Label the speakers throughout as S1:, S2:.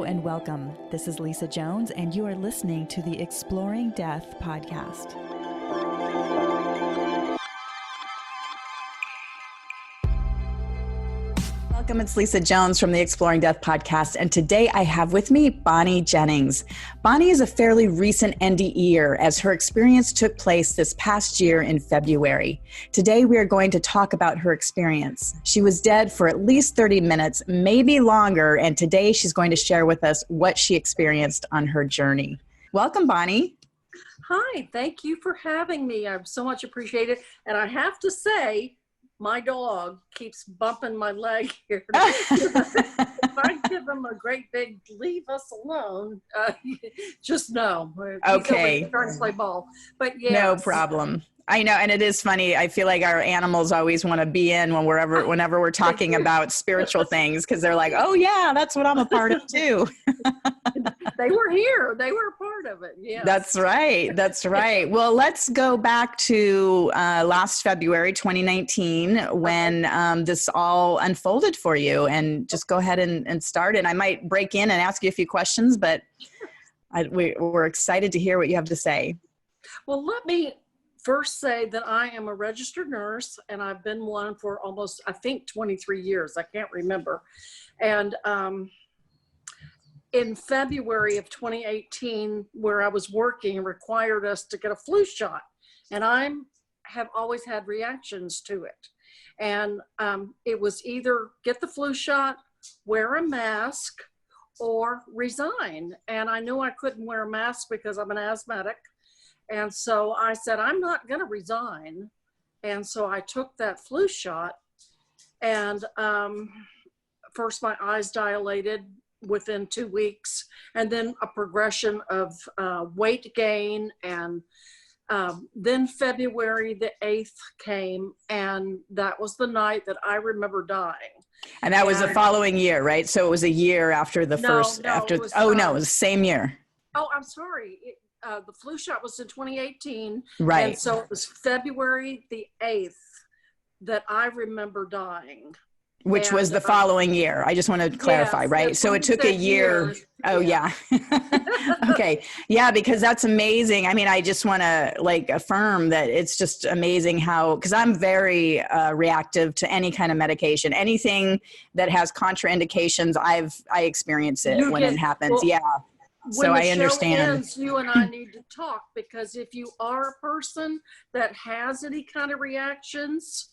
S1: and welcome. This is Lisa Jones, and you are listening to the Exploring Death podcast. Welcome, it's Lisa Jones from the Exploring Death podcast, and today I have with me Bonnie Jennings. Bonnie is a fairly recent NDE-er as her experience took place this past year in February. Today we are going to talk about her experience. She was dead for at least 30 minutes, maybe longer, and today she's going to share with us what she experienced on her journey. Welcome, Bonnie.
S2: Hi, thank you for having me. I so much appreciate it. And I have to say, my dog keeps bumping my leg here. If I give him a great big leave us alone, just know.
S1: Okay.
S2: He's trying to play ball. But yes.
S1: No problem. I know, and it is funny. I feel like our animals always want to be in whenever we're talking about spiritual things, because they're like, "Oh yeah, that's what I'm a part of too."
S2: They were here. They were a part of it. Yeah.
S1: That's right. That's right. Well, let's go back to last February, 2019, when this all unfolded for you, and just go ahead and start. And I might break in and ask you a few questions, but we're excited to hear what you have to say.
S2: Well, let me first say that I am a registered nurse, and I've been one for almost, I think, 23 years. I can't remember. And in February of 2018, where I was working, required us to get a flu shot. And I have always had reactions to it. And it was either get the flu shot, wear a mask, or resign. And I knew I couldn't wear a mask because I'm an asthmatic. And so I said, I'm not going to resign. And so I took that flu shot, and first my eyes dilated within 2 weeks, and then a progression of weight gain. And then February the 8th came, and that was the night that I remember dying.
S1: And that was the following year, right? So it was a year after the first, it was the same year.
S2: Oh, I'm sorry. The flu shot was in 2018.
S1: Right.
S2: And so it was February the 8th that I remember dying.
S1: Which was the following year. I just want to clarify,
S2: yes,
S1: right? So it took a year. Oh, yeah. Okay. Yeah, because that's amazing. I mean, I just want to affirm that it's just amazing how, because I'm very reactive to any kind of medication. Anything that has contraindications, I experience it when it happens. Yeah. So I understand.
S2: When the show ends, you and I need to talk, because if you are a person that has any kind of reactions,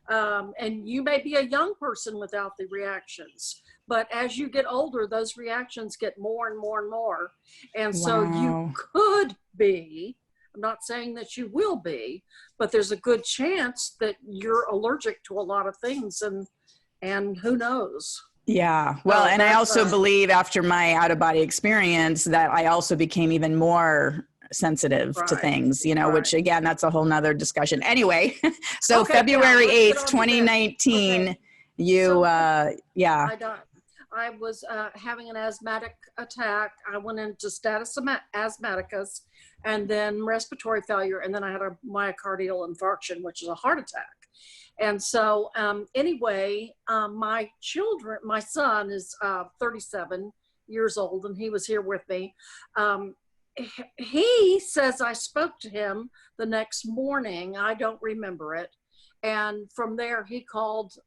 S2: and you may be a young person without the reactions, but as you get older, those reactions get more and more and more. And so you could be, I'm not saying that you will be, but there's a good chance that you're allergic to a lot of things, and who knows?
S1: Yeah. Well, and I also believe after my out-of-body experience that I also became even more sensitive to things, which again, that's a whole nother discussion. Anyway, so February 8th, 2019, I
S2: died. I was having an asthmatic attack. I went into status asthmaticus, and then respiratory failure, and then I had a myocardial infarction, which is a heart attack. And so my son is 37 years old, and he was here with me. He says I spoke to him the next morning. I don't remember it. And from there, he called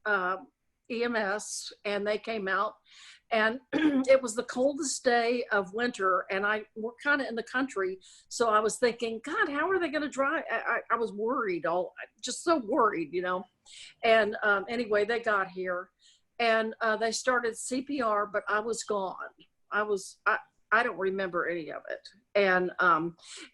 S2: EMS, and they came out. And it was the coldest day of winter, and we're kind of in the country. So I was thinking, God, how are they going to drive? I was worried, just so worried, And anyway, they got here, and they started CPR, but I was gone. I don't remember any of it. And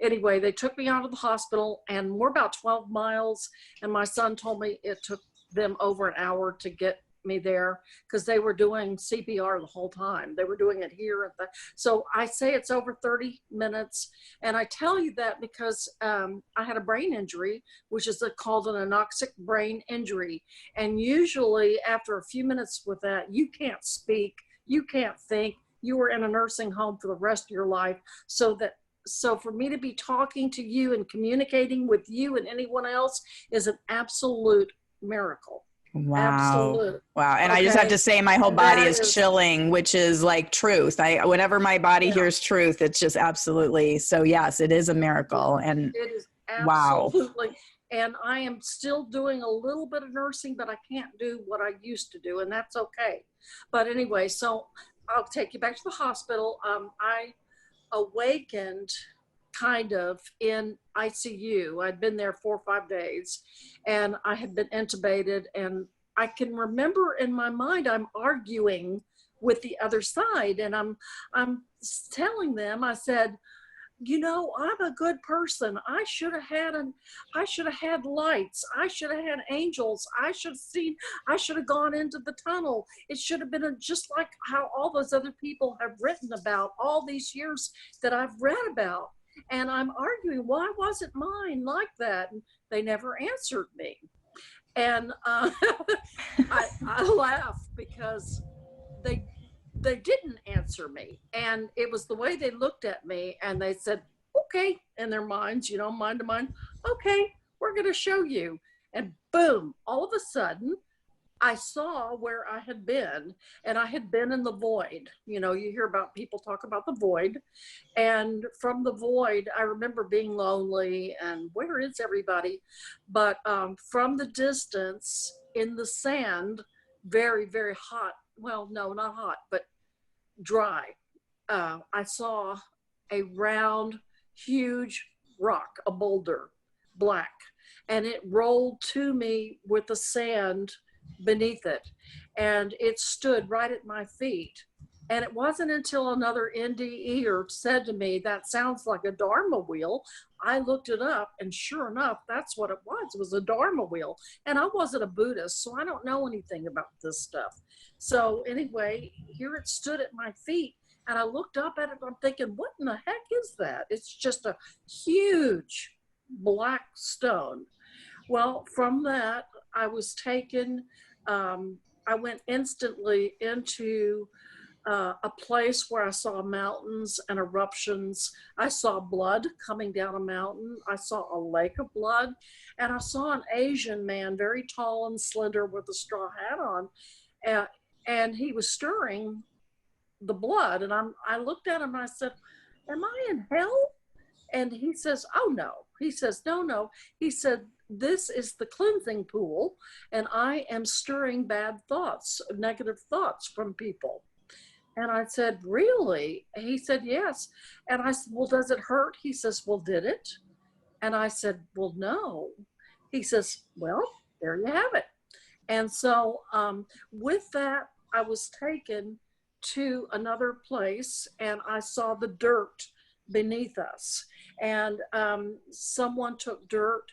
S2: anyway, they took me out of the hospital, and we're about 12 miles. And my son told me it took them over an hour to get me there, because they were doing CPR the whole time. They were doing it here. So I say it's over 30 minutes. And I tell you that because I had a brain injury, which is called an anoxic brain injury. And usually after a few minutes with that, you can't speak, you can't think. You were in a nursing home for the rest of your life. So for me to be talking to you and communicating with you and anyone else is an absolute miracle.
S1: Wow.
S2: Absolute.
S1: Wow. And I just have
S2: Okay.
S1: to say my whole
S2: And
S1: body
S2: that
S1: is
S2: is,
S1: chilling, which is like truth. Whenever my body
S2: yeah,
S1: hears truth, it's just absolutely. So yes, it is a miracle. And
S2: it is
S1: wow.
S2: absolutely. And I am still doing a little bit of nursing, but I can't do what I used to do, and that's okay. But anyway, so I'll take you back to the hospital. I awakened kind of in ICU. I'd been there 4 or 5 days, and I had been intubated. And I can remember in my mind, I'm arguing with the other side, and I'm telling them, I said, you know, I'm a good person. I should have had lights. I should have had angels. I should have gone into the tunnel. It should have been just like how all those other people have written about all these years that I've read about. And I'm arguing, why wasn't mine like that? And they never answered me. And I laugh because they they didn't answer me, and it was the way they looked at me, and they said, okay, in their minds, you know, mind to mind, okay, we're going to show you. And boom, all of a sudden I saw where I had been, and I had been in the void. You know, you hear about people talk about the void. And from the void, I remember being lonely and where is everybody? But from the distance in the sand, very, very hot. Well, no, not hot, but dry. I saw a round, huge rock, a boulder, black, and it rolled to me with the sand beneath it. And it stood right at my feet. And it wasn't until another NDE said to me, that sounds like a Dharma wheel. I looked it up, and sure enough, that's what it was. It was a Dharma wheel. And I wasn't a Buddhist, so I don't know anything about this stuff. So anyway, here it stood at my feet. And I looked up at it, and I'm thinking, what in the heck is that? It's just a huge black stone. Well, from that, I was taken, I went instantly into a place where I saw mountains and eruptions. I saw blood coming down a mountain. I saw a lake of blood. And I saw an Asian man, very tall and slender, with a straw hat on. Uh, and he was stirring the blood. And I looked at him and I said, am I in hell? And he says, oh no. He says, no, no. He said, this is the cleansing pool, and I am stirring bad thoughts, negative thoughts from people. And I said, really? He said, yes. And I said, well, does it hurt? He says, well, did it? And I said, well, no. He says, well, there you have it. And so with that, I was taken to another place, and I saw the dirt beneath us. And someone took dirt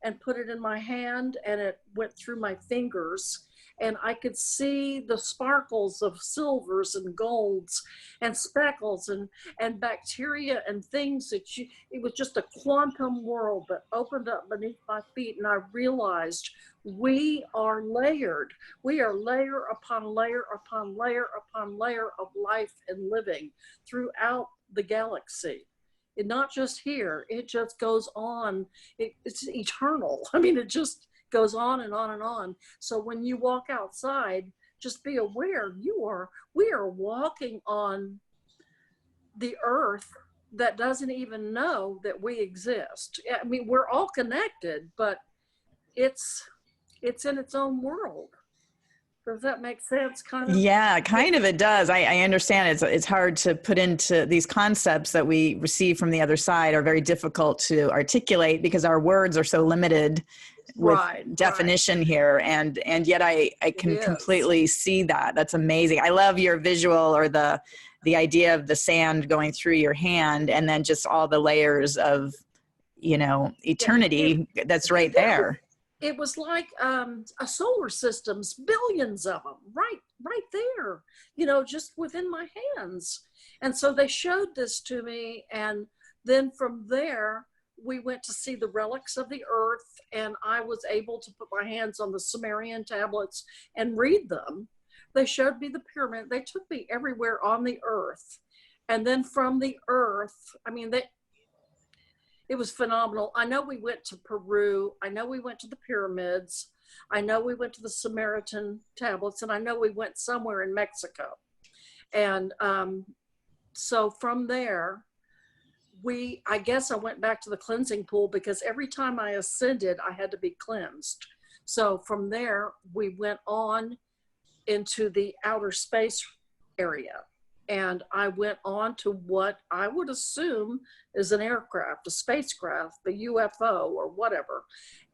S2: and put it in my hand, and it went through my fingers. And I could see the sparkles of silvers and golds and speckles and bacteria and things it was just a quantum world that opened up beneath my feet. And I realized we are layered. We are layer upon layer upon layer upon layer of life and living throughout the galaxy. And not just here, it just goes on. It's eternal. I mean, it just goes on and on and on. So when you walk outside, just be aware we are walking on the earth that doesn't even know that we exist. I mean, we're all connected, but it's in its own world. Does that make sense? Kind of.
S1: Yeah, kind of it does. I understand it's hard to put into these concepts that we receive from the other side are very difficult to articulate because our words are so limited with definition here. And yet I can completely see that. That's amazing. I love your visual, or the idea of the sand going through your hand and then just all the layers of, eternity that's right there.
S2: It was like a solar system's billions of them right there, just within my hands. And so they showed this to me. And then from there, we went to see the relics of the earth, and I was able to put my hands on the Sumerian tablets and read them. They showed me the pyramid. They took me everywhere on the earth. And then from the earth, I mean, it was phenomenal. I know we went to Peru. I know we went to the pyramids. I know we went to the Samaritan tablets, and I know we went somewhere in Mexico. And so from there, I guess I went back to the cleansing pool, because every time I ascended, I had to be cleansed. So from there, we went on into the outer space area. And I went on to what I would assume is an aircraft, a spacecraft, the UFO or whatever.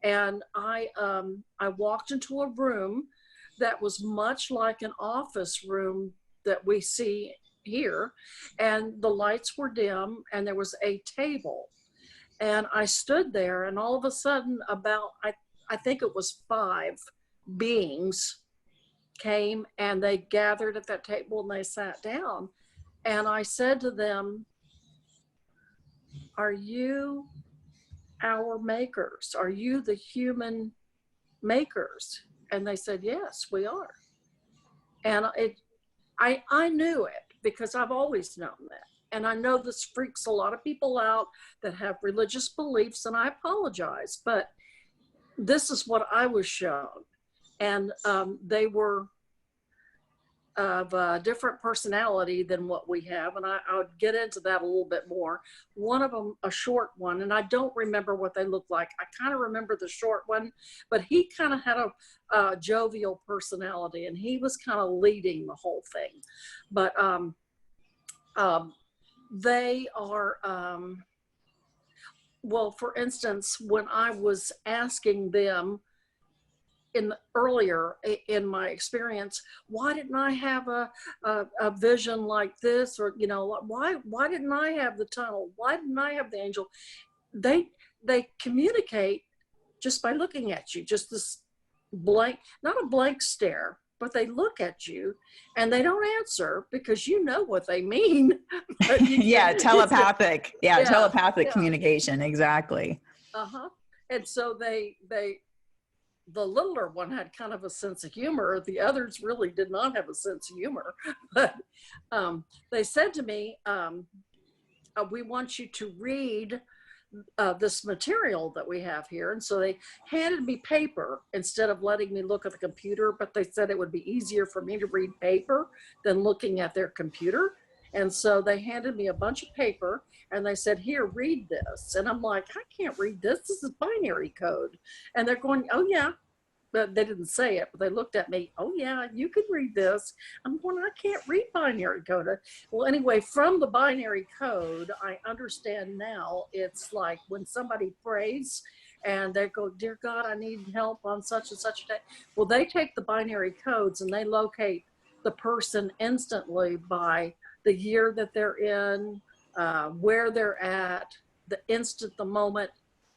S2: And I walked into a room that was much like an office room that we see here, and the lights were dim, and there was a table, and I stood there, and all of a sudden I think it was 5 beings came, and they gathered at that table, and they sat down, and I said to them, "Are you our makers? Are you the human makers?" And they said, "Yes, we are." And I knew it, because I've always known that. And I know this freaks a lot of people out that have religious beliefs, and I apologize, but this is what I was shown. And they were of a different personality than what we have, and I would get into that a little bit more. One of them, a short one, and I don't remember what they looked like. I kind of remember the short one, but he kind of had a jovial personality, and he was kind of leading the whole thing. But they are, well, for instance, when I was asking them earlier in my experience, why didn't I have a vision like this? Or, you know, why didn't I have the tunnel? Why didn't I have the angel? They communicate just by looking at you, just this blank, not a blank stare, but they look at you and they don't answer, because you know what they mean.
S1: Yeah, telepathic. Yeah, telepathic
S2: yeah.
S1: Communication. Exactly.
S2: And so the littler one had kind of a sense of humor. The others really did not have a sense of humor. But they said to me, we want you to read this material that we have here. And so they handed me paper instead of letting me look at the computer, but they said it would be easier for me to read paper than looking at their computer. And so they handed me a bunch of paper, and they said, "Here, read this." And I'm like, "I can't read this. This is binary code." And they're going, "Oh yeah." But they didn't say it, but they looked at me, "Oh yeah, you can read this." I'm going, "I can't read binary code." Well, anyway, from the binary code, I understand now it's like when somebody prays and they go, "Dear God, I need help on such and such a day." Well, they take the binary codes and they locate the person instantly by the year that they're in, where they're at, the instant, the moment,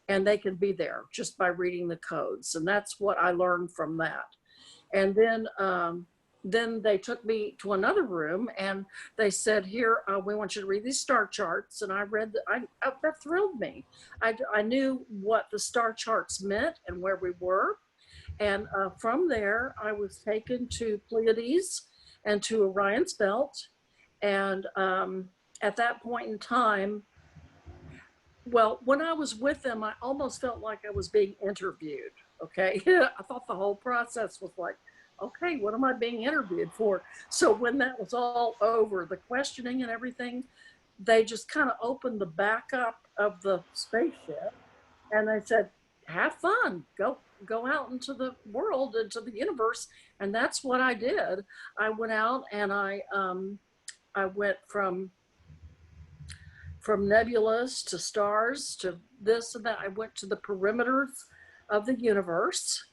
S2: and they can be there just by reading the codes. And that's what I learned from that. And then they took me to another room, and they said, "Here, we want you to read these star charts." And I read, that thrilled me. I knew what the star charts meant and where we were. And from there, I was taken to Pleiades and to Orion's belt. And at that point in time, well, when I was with them, I almost felt like I was being interviewed. Okay. I thought the whole process was like, okay, what am I being interviewed for? So when that was all over, the questioning and everything, they just kind of opened the back up of the spaceship, and they said, "Have fun, go out into the world, into the universe." And that's what I did. I went out, and I went from nebulas to stars to this and that. I went to the perimeters of the universe,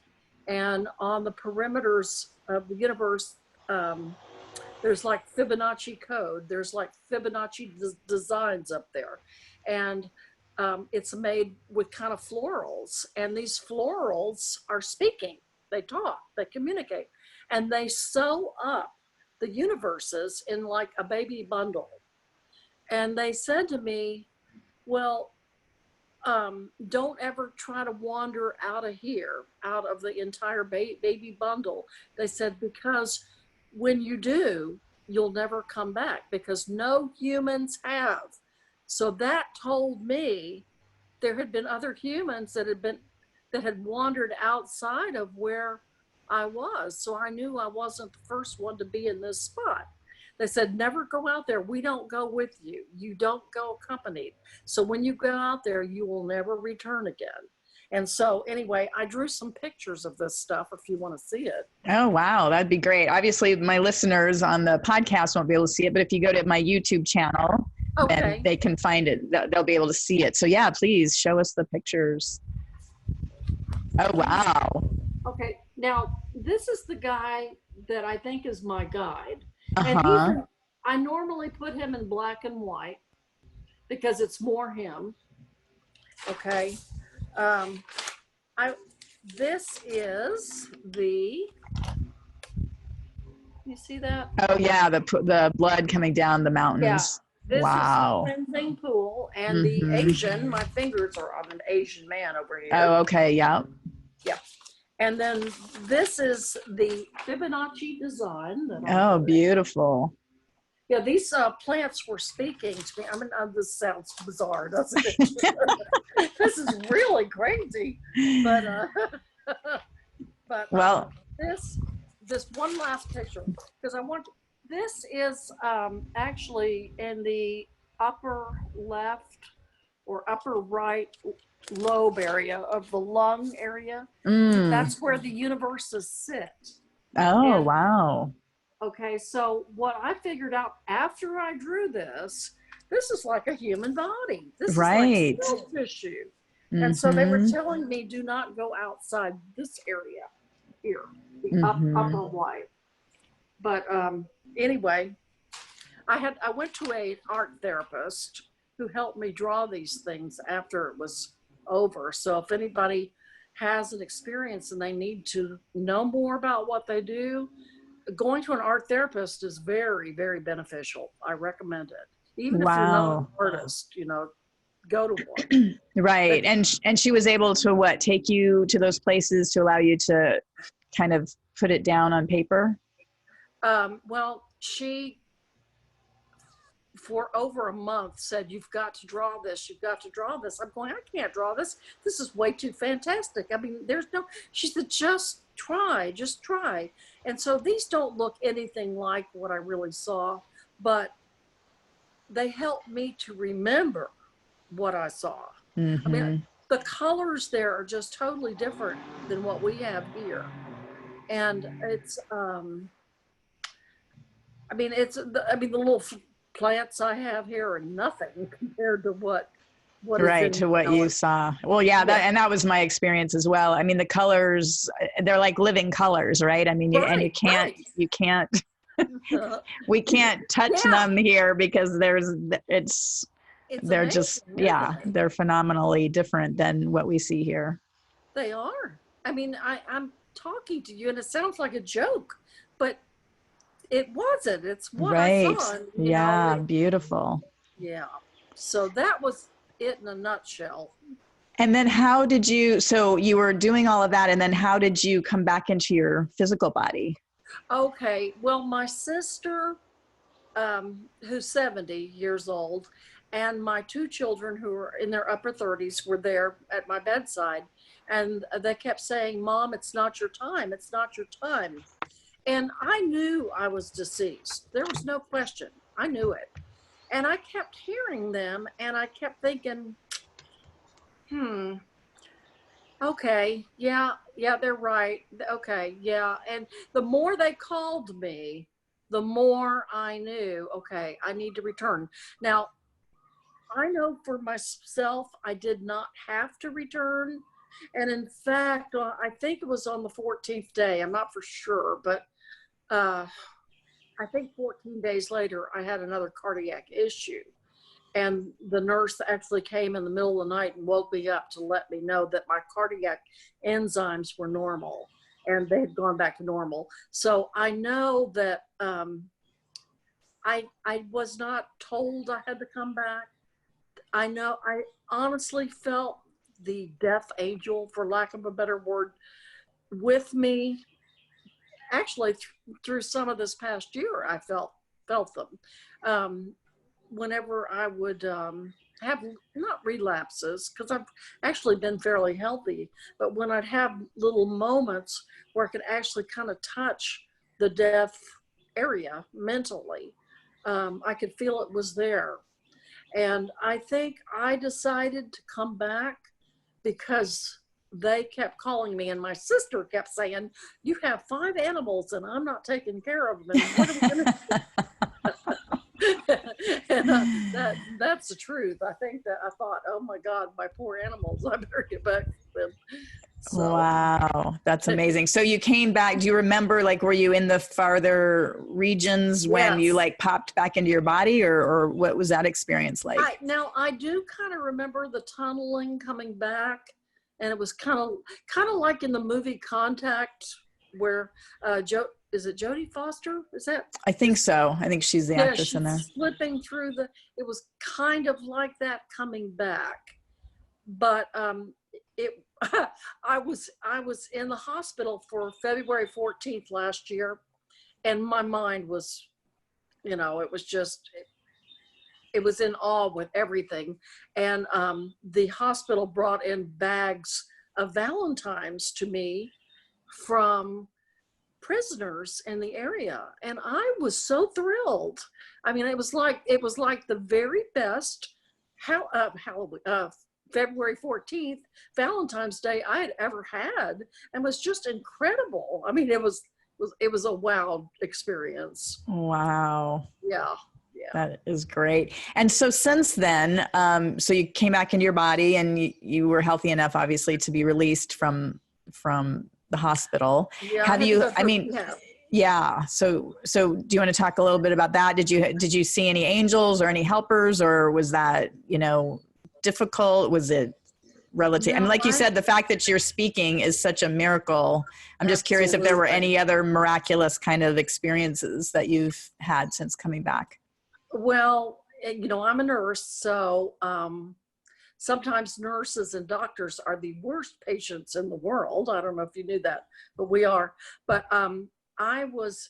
S2: and on the perimeters of the universe, there's like Fibonacci code. There's like Fibonacci designs up there, and it's made with kind of florals, and these florals are speaking. They talk, they communicate, and they sew up the universes in like a baby bundle. And they said to me, "Well, don't ever try to wander out of here, out of the entire baby bundle." They said, "Because when you do, you'll never come back, because no humans have." So that told me there had been other humans that had been that had wandered outside of where I was. So I knew I wasn't the first one to be in this spot. They said, never go out there. We don't go with you. You don't go accompanied. So when you go out there, you will never return again. And so anyway, I drew some pictures of this stuff if you want to see it.
S1: Oh, wow. That'd be great. Obviously, my listeners on the podcast won't be able to see it, but if you go to my YouTube channel, then they can find it. They'll be able to see it. So yeah, please show us the pictures. Oh, wow.
S2: Okay. Now, this is the guy that I think is my guide.
S1: Uh-huh.
S2: And I normally put him in black and white because it's more him. Okay. This is you see that?
S1: Oh yeah, the blood coming down the mountains.
S2: Yeah. This
S1: Wow.
S2: is the cleansing pool, and the Asian, my fingers are on an Asian man over here.
S1: Oh, okay. Yeah.
S2: Yeah. And then this is the Fibonacci design.
S1: Oh, beautiful.
S2: Yeah, these plants were speaking to me. I mean, this sounds bizarre, doesn't it? This is really crazy. But
S1: well,
S2: this one last picture, because this is actually in the upper left or upper right lobe area of the lung area. That's where the universes sit.
S1: Oh, wow.
S2: Okay, so what I figured out after I drew this is like a human body. This is like cell tissue. And so they were telling me, do not go outside this area here, the upper right. But anyway, I went to an art therapist who helped me draw these things after it was over. So if anybody has an experience and they need to know more about what they do, going to an art therapist is very, very beneficial. I recommend it. Even if you're not an artist, go to one.
S1: Right. And she was able to take you to those places to allow you to kind of put it down on paper?
S2: Well, she, for over a month, said, you've got to draw this. You've got to draw this. I'm going, I can't draw this. This is way too fantastic. I mean, she said, just try. And so these don't look anything like what I really saw, but they help me to remember what I saw. I mean, the colors there are just totally different than what we have here. And it's, the little plants I have here are nothing compared to what
S1: you saw. Well, yeah, that was my experience as well. I mean, the colors, they're like living colors, right? I mean, you can't, we can't touch them here because they're amazing, just, they're phenomenally different than what we see here.
S2: They are. I mean, I'm talking to you and it sounds like a joke, but it wasn't. It's what I saw. And,
S1: beautiful.
S2: Yeah. So that was it in a nutshell.
S1: And then so you were doing all of that, and then how did you come back into your physical body?
S2: Okay. Well, my sister, who's 70 years old, and my two children who are in their upper 30s were there at my bedside. And they kept saying, Mom, it's not your time. It's not your time. And I knew I was deceased. There was no question. I knew it. And I kept hearing them and I kept thinking, okay, yeah, they're right. Okay, yeah. And the more they called me, the more I knew, okay, I need to return. Now, I know for myself, I did not have to return. And in fact, I think it was on the 14th day. I'm not for sure, but I think 14 days later, I had another cardiac issue. And the nurse actually came in the middle of the night and woke me up to let me know that my cardiac enzymes were normal and they had gone back to normal. So I know that I was not told I had to come back. I honestly felt the death angel, for lack of a better word, with me. Actually, through some of this past year, I felt them. Whenever I would have not relapses, because I've actually been fairly healthy, but when I'd have little moments where I could actually kind of touch the death area mentally, I could feel it was there. And I think I decided to come back because they kept calling me, and my sister kept saying, "You have 5 animals and I'm not taking care of them. What are we going to do?" And that's the truth. I think that I thought, oh my God, my poor animals, I better get back to them. So.
S1: Wow, that's amazing. So you came back. Do you remember, like, were you in the farther regions when you
S2: Yes.
S1: like popped back into your body, or what was that experience like?
S2: Now I do kind of remember the tunneling coming back, and it was kind of like in the movie Contact, where is it Jodie Foster? Is that?
S1: I think so. I think she's the
S2: Yeah,
S1: actress in
S2: she's
S1: there.
S2: slipping through it was kind of like that coming back. But it I was in the hospital for February 14th last year, and my mind was, it was just, it was in awe with everything. And the hospital brought in bags of Valentines to me from prisoners in the area, and I was so thrilled. I mean, it was like the very best February 14th, Valentine's Day I had ever had, and was just incredible. I mean, it was a wow experience.
S1: Wow.
S2: Yeah.
S1: That is great. And so since then, so you came back into your body, and you were healthy enough, obviously, to be released from the hospital.
S2: Yeah.
S1: Have you, I mean,
S2: yeah.
S1: yeah. So do you want to talk a little bit about that? Did you see any angels or any helpers, or was that, difficult? Was it relative? I mean, like you said, the fact that you're speaking is such a miracle. I'm just curious if there were any other miraculous kind of experiences that you've had since coming back.
S2: Well, I'm a nurse, so sometimes nurses and doctors are the worst patients in the world. I don't know if you knew that, but we are. But I was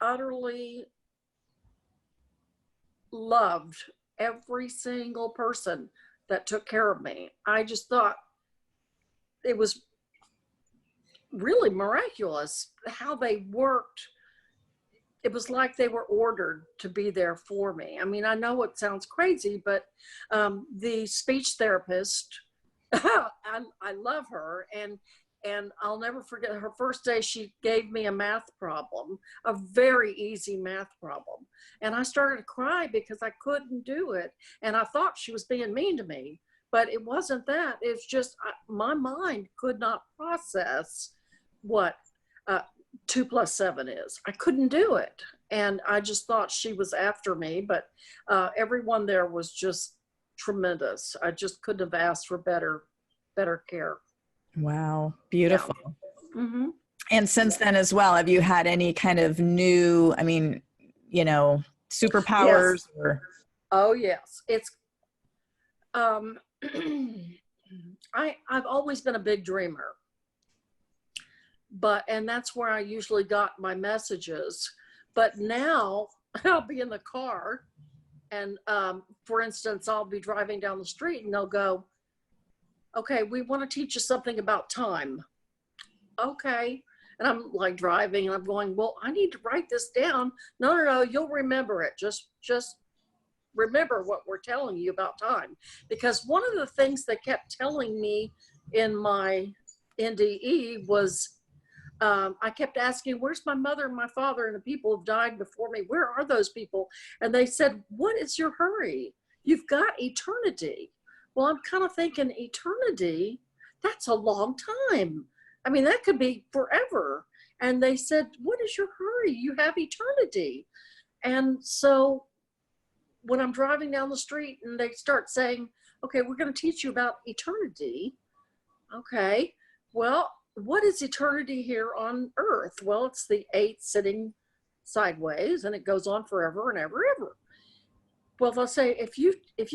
S2: utterly loved every single person that took care of me. I just thought it was really miraculous how they worked. It was like they were ordered to be there for me. I mean, I know it sounds crazy, but the speech therapist, I love her, and I'll never forget her first day. She gave me a math problem, a very easy math problem, and I started to cry because I couldn't do it, and I thought she was being mean to me, but it wasn't that. It's just my mind could not process what 2 + 7 is. I couldn't do it. And I just thought she was after me, but everyone there was just tremendous. I just couldn't have asked for better care.
S1: Wow. Beautiful.
S2: Yeah. Mm-hmm.
S1: And since then as well, have you had any kind of new, I mean, superpowers?
S2: Yes.
S1: Or?
S2: Oh yes. It's, I've always been a big dreamer. And that's where I usually got my messages. But now I'll be in the car, and for instance, I'll be driving down the street, and they'll go, "Okay, we want to teach you something about time." Okay. And I'm like driving, and I'm going, "Well, I need to write this down." No, you'll remember it. Just remember what we're telling you about time. Because one of the things they kept telling me in my NDE was, I kept asking, "Where's my mother and my father and the people who've died before me? Where are those people?" And they said, "What is your hurry? You've got eternity." Well, I'm kind of thinking, eternity, that's a long time. I mean, that could be forever. And they said, "What is your hurry? You have eternity." And so when I'm driving down the street and they start saying, "Okay, we're going to teach you about eternity." Okay, well, what is eternity here on earth? Well, it's the 8 sitting sideways, and it goes on forever and ever. Well, they'll say, if you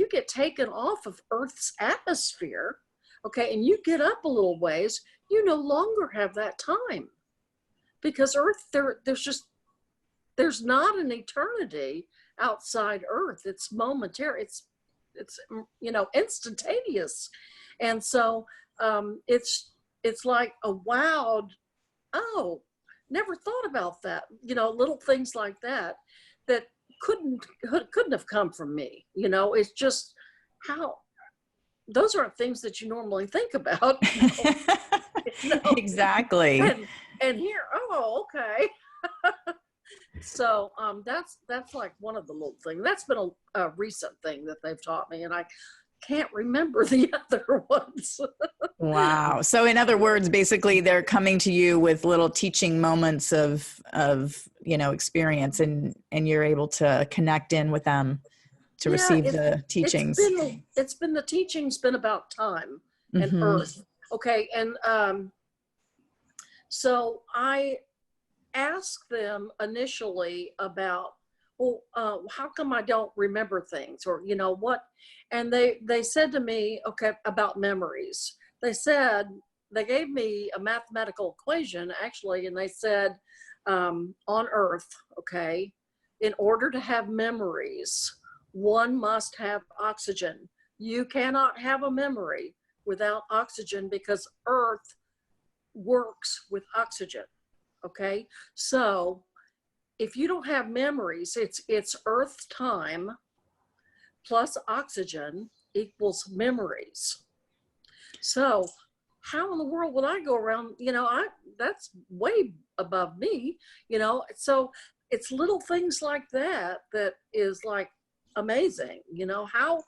S2: get taken off of Earth's atmosphere, okay, and you get up a little ways, you no longer have that time, because Earth, there's not an eternity outside Earth. It's momentary. instantaneous. And so it's like a wow, oh, never thought about that. Little things like that couldn't have come from me. It's just how those aren't things that you normally think about.
S1: Exactly.
S2: And here, oh, okay. So that's like one of the little things. That's been a recent thing that they've taught me, and I can't remember the other ones.
S1: Wow. So in other words, basically they're coming to you with little teaching moments of experience, and you're able to connect in with them to receive the teachings.
S2: It's been the teaching's been about time and earth. Okay. And so I asked them initially about, well, how come I don't remember things, or what? And they said to me, okay, about memories. They gave me a mathematical equation actually, and they said on Earth, okay, in order to have memories, one must have oxygen. You cannot have a memory without oxygen, because Earth works with oxygen. Okay, so if you don't have memories, it's Earth time plus oxygen equals memories. So how in the world would I go around, that's way above me, so it's little things like that is like amazing, how,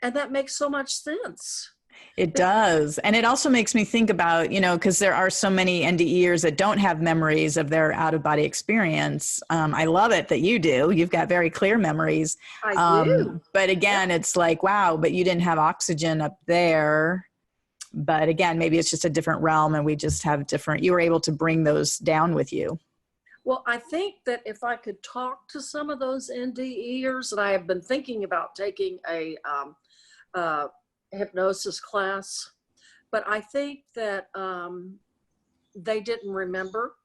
S2: and that makes so much sense.
S1: It does. And it also makes me think about, because there are so many NDEers that don't have memories of their out-of-body experience. I love it that you do. You've got very clear memories.
S2: I do.
S1: But again, it's like, wow, but you didn't have oxygen up there. But again, maybe it's just a different realm, and we just have you were able to bring those down with you.
S2: Well, I think that if I could talk to some of those NDEers, and I have been thinking about taking a hypnosis class, but I think that they didn't remember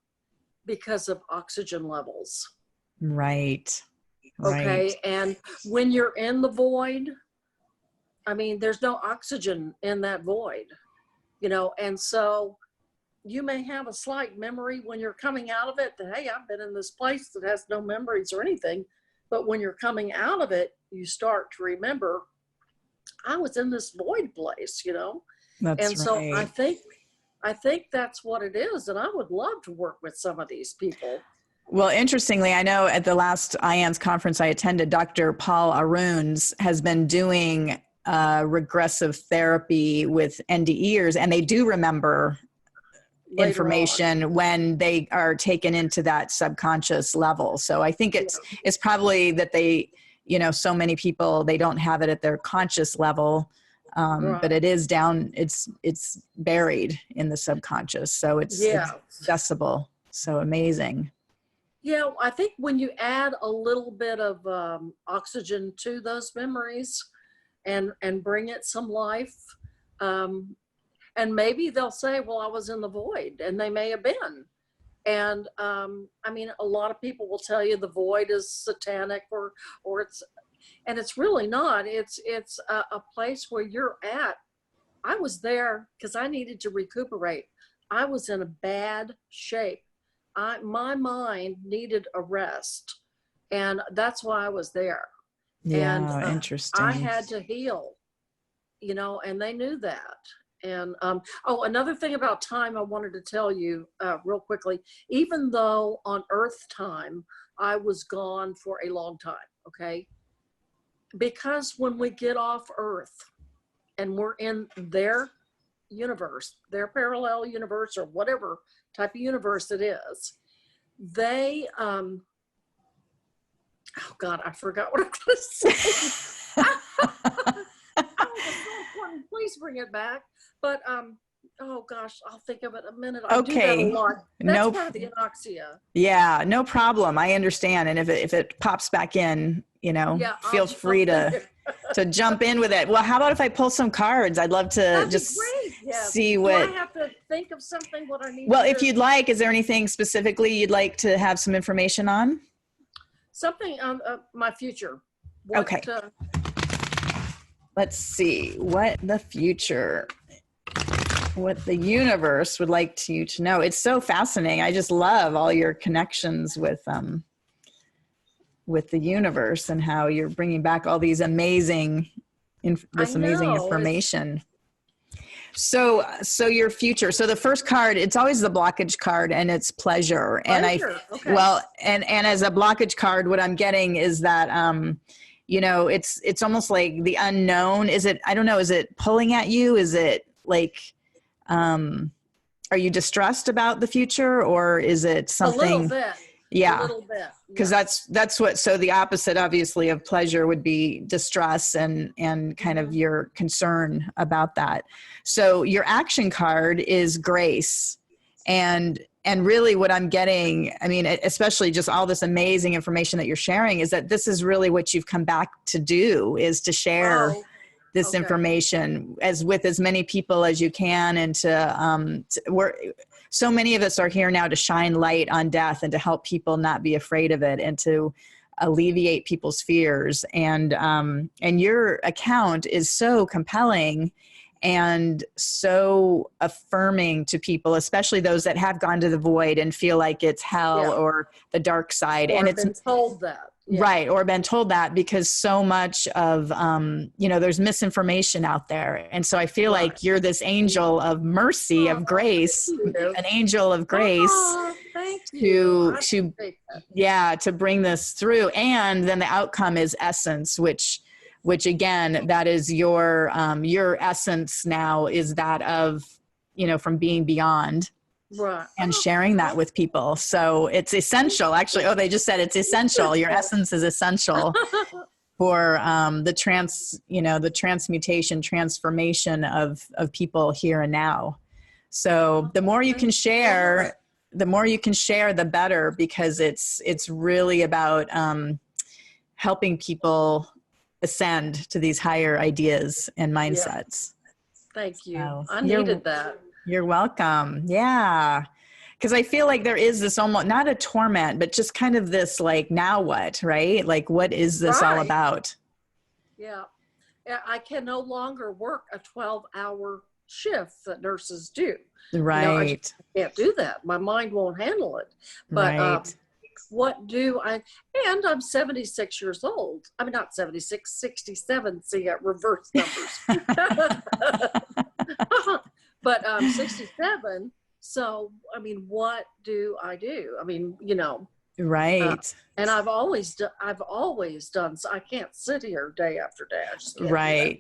S2: because of oxygen levels.
S1: Right.
S2: Okay. And when you're in the void, I mean, there's no oxygen in that void, and so you may have a slight memory when you're coming out of it that, hey, I've been in this place that has no memories or anything. But when you're coming out of it, you start to remember, I was in this void place,
S1: That's
S2: and so
S1: right.
S2: I think that's what it is. And I would love to work with some of these people.
S1: Well, interestingly, I know at the last IANS conference I attended, Dr. Paul Aruns has been doing regressive therapy with NDEers, and they do remember
S2: Later
S1: information
S2: on,
S1: when they are taken into that subconscious level. So I think it's probably that they, so many people, they don't have it at their conscious level,
S2: right.
S1: but it is down, it's buried in the subconscious. So it's accessible. So amazing.
S2: Yeah, I think when you add a little bit of oxygen to those memories and bring it some life, and maybe they'll say, well, I was in the void, and they may have been. And I mean, a lot of people will tell you the void is satanic or it's really not. It's a place where you're at. I was there because I needed to recuperate. I was in a bad shape. My mind needed a rest, and that's why I was there.
S1: Yeah,
S2: and
S1: interesting.
S2: I had to heal, and they knew that. And another thing about time I wanted to tell you real quickly, even though on Earth time, I was gone for a long time, okay? Because when we get off Earth and we're in their universe, their parallel universe, or whatever type of universe it is, they, oh God, I forgot what I was going to say. Oh, it's so important. Please bring it back. But oh gosh, I'll think of it in a minute. I do that a lot. That's part of the anoxia.
S1: Yeah, no problem. I understand. And if it pops back in, feel free to jump in with it. Well, how about if I pull some cards? I'd love to
S2: That'd
S1: see what.
S2: Do I have to think of something, what I need
S1: Well,
S2: to
S1: if
S2: do?
S1: you'd like, is there anything specifically you'd like to have some information on?
S2: Something on my future.
S1: Okay. let's see what the future, what the universe would like you to know. It's so fascinating. I just love all your connections with the universe and how you're bringing back all these amazing information. So your future. So the first card, it's always the blockage card, and it's pleasure.
S2: Pleasure. Okay.
S1: Well, and as a blockage card, what I'm getting is that, it's almost like the unknown. Is it, I don't know, is it pulling at you? Is it like, are you distressed about the future, or is it something?
S2: A little bit.
S1: Yeah.
S2: A little bit.
S1: Because that's what, so the opposite obviously of pleasure would be distress and kind of your concern about that. So your action card is grace. And really what I'm getting, I mean, especially just all this amazing information that you're sharing, is that this is really what you've come back to do, is to share this information with as many people as you can. And so many of us are here now to shine light on death and to help people not be afraid of it and to alleviate people's fears. And your account is so compelling and so affirming to people, especially those that have gone to the void and feel like it's hell or the dark side.
S2: Or
S1: and it's
S2: been told that. Yeah.
S1: Right. Or been told that, because so much of, there's misinformation out there. And so I feel like you're this angel of mercy, of grace, an angel of grace
S2: thank you.
S1: to bring this through. And then the outcome is essence, which again, that is your essence now, is that of, from being beyond.
S2: Right.
S1: And sharing that with people. So it's essential, actually. Oh, they just said it's essential. Your essence is essential for the transmutation, transformation of people here and now. So the more you can share, the better, because it's really about helping people ascend to these higher ideas and mindsets.
S2: Thank you.
S1: So
S2: I needed that.
S1: You're welcome. Yeah. Because I feel like there is this almost, not a torment, but just kind of this like, now what, right? Like, what is this all about?
S2: Yeah. I can no longer work a 12-hour shift that nurses do.
S1: Right.
S2: I can't do that. My mind won't handle it. But what do I, and I'm 76 years old. I'm not 76, 67. See, reverse numbers. But 67. So, I mean, what do I do? I mean,
S1: Right.
S2: And I've always done. So I can't sit here day after day. I just can't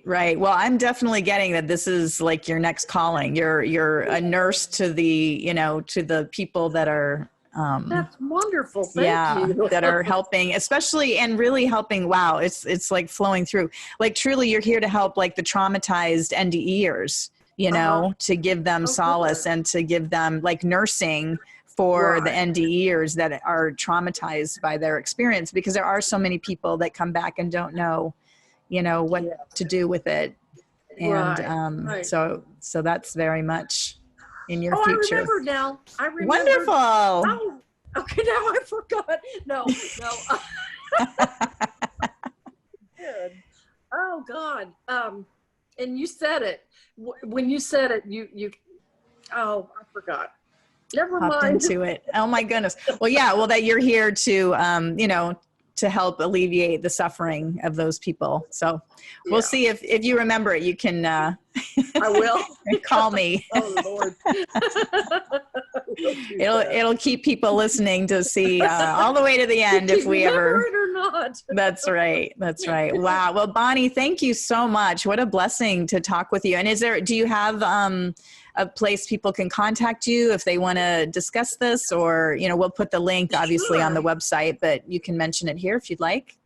S1: Right. Well, I'm definitely getting that this is like your next calling. You're a nurse to the people that are,
S2: that's wonderful. Thank you.
S1: That are helping, especially, and really helping. Wow. It's like flowing through, like truly you're here to help like the traumatized NDEers, to give them solace and to give them like nursing for the NDEers that are traumatized by their experience, because there are so many people that come back and don't know, what to do with it. And so that's very much in your future.
S2: I remember now.
S1: Wonderful.
S2: Oh, okay, now I forgot. No. Good. Oh God. And you said it. When you said it, you I forgot. Never mind.
S1: Into it. Oh my goodness. Well, yeah. Well, that you're here to, to help alleviate the suffering of those people. So we'll see if you remember it, you can,
S2: I will
S1: call me.
S2: Oh Lord.
S1: It'll keep people listening to see all the way to the end if we ever.
S2: It or not.
S1: That's right. Wow. Well, Bonnie, thank you so much. What a blessing to talk with you. And do you have a place people can contact you if they want to discuss this, or, we'll put the link obviously on the website, but you can mention it here if you'd like.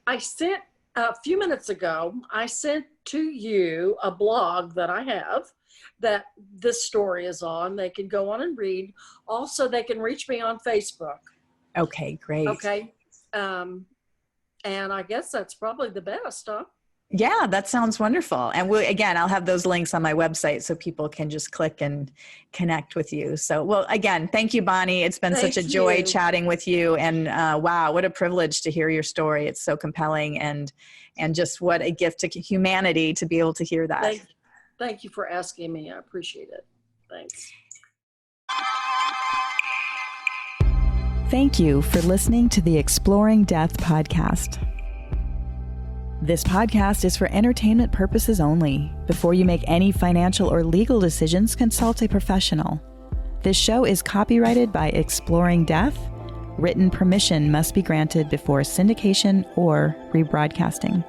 S2: I sent a few minutes ago, I sent to you a blog that I have that this story is on. They can go on and read. Also, they can reach me on Facebook.
S1: Okay, great.
S2: Okay. And I guess that's probably the best, huh?
S1: Yeah, that sounds wonderful. And again, I'll have those links on my website so people can just click and connect with you. So, well, again, thank you, Bonnie. It's been such a joy chatting with you. And wow, what a privilege to hear your story. It's so compelling and just what a gift to humanity to be able to hear that.
S2: Thank you for asking me. I appreciate it. Thanks.
S1: Thank you for listening to the Exploring Death podcast. This podcast is for entertainment purposes only. Before you make any financial or legal decisions, consult a professional. This show is copyrighted by Exploring Death. Written permission must be granted before syndication or rebroadcasting.